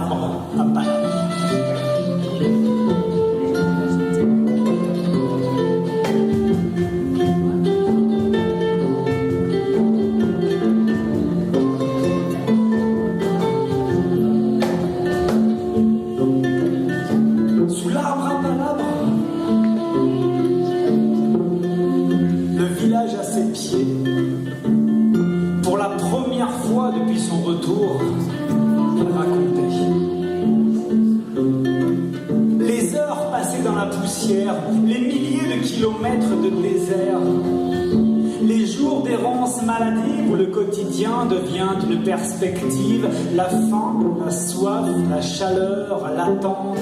palabre à palabre. Sous l'arbre à palabre, le village à ses pieds, pour la première fois depuis son retour, il racontait les heures passées dans la poussière, les milliers de kilomètres de désert, les jours d'errance maladive où le quotidien devient une perspective, la faim, la soif, la chaleur, l'attente,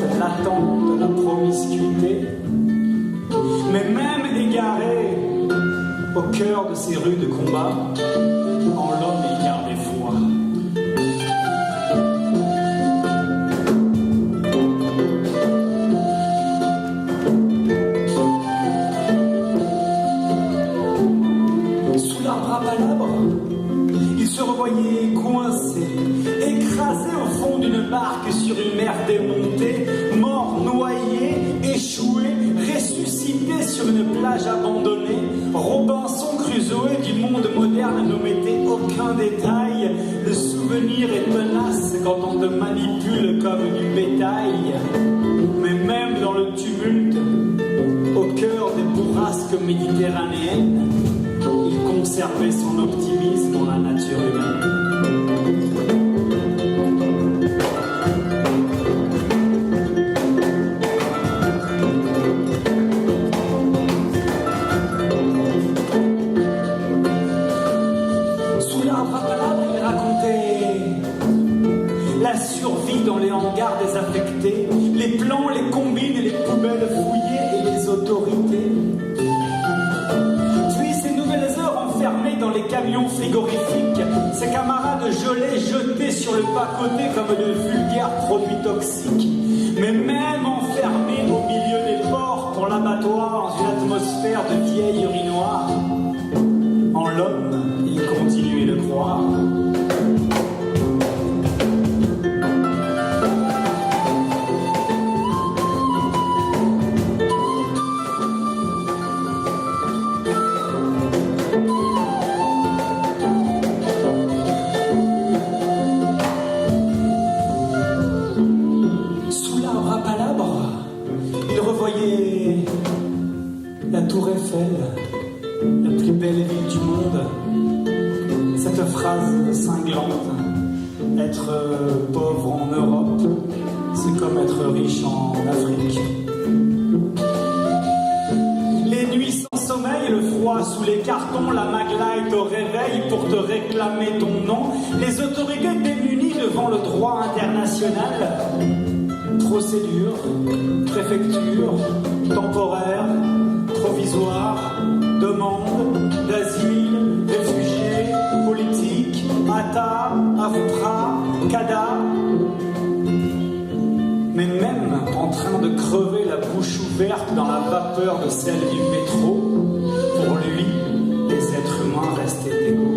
la promiscuité. Mais même égaré au cœur de ces rues de combat, en l'homme il gardait foi. Sous l'arbre à palabre, il se revoyait coincé, écrasé au fond d'une barque sur une mer démontée, mort, noyé, échoué, ressuscité sur une plage abandonnée. Robinson Crusoe du monde moderne n'omettait aucun détail. Le souvenir est tenace quand on te manipule comme du bétail. Mais même dans le tumulte, au cœur des bourrasques méditerranéennes, il conservait son optimisme en la nature humaine. La survie dans les hangars désaffectés, les plans, les combines, les poubelles fouillées et les autorités. Puis ces nouvelles heures enfermées dans les camions frigorifiques, ces camarades gelés jetés sur le bas-côté comme de vulgaires produits toxiques. Mais même enfermés au milieu des ports pour l'abattoir dans une atmosphère de vieille urinoir, en l'homme, il continuait de croire. La Tour Eiffel, la plus belle ville du monde. Cette phrase cinglante, être pauvre en Europe, c'est comme être riche en Afrique. Les nuits sans sommeil, le froid sous les cartons, la maglite au réveil pour te réclamer ton nom, les autorités démunies devant le droit international. Procédure, préfecture, temporaire, provisoire, demande d'asile, réfugiés, politique, ATA, AFPRA, CADA. Mais même en train de crever la bouche ouverte dans la vapeur de celle du métro, pour lui, les êtres humains restaient égaux.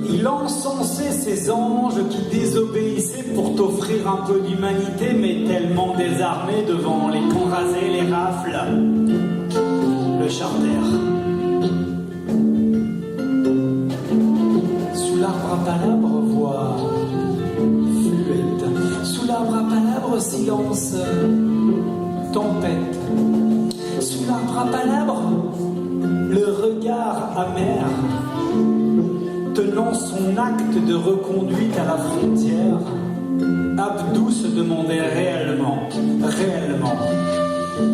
Il encensait ces anges qui désobéissaient pour t'offrir un peu d'humanité, mais tellement désarmés devant les camps rasés, les rafles, le charter. Sous l'arbre à palabre, voix fluette. Sous l'arbre à palabre, silence, tempête. Sous l'arbre à palabre, le regard amer, tenant son acte de reconduite à la frontière, Abdou se demandait réellement,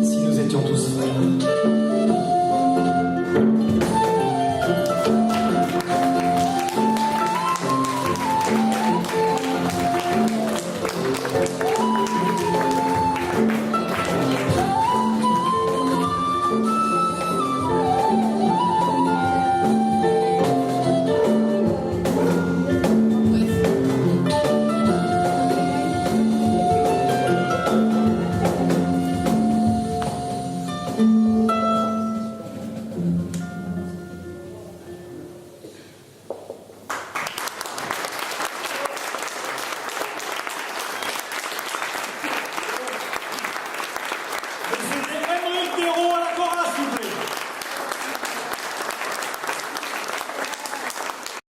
si nous étions tous frères.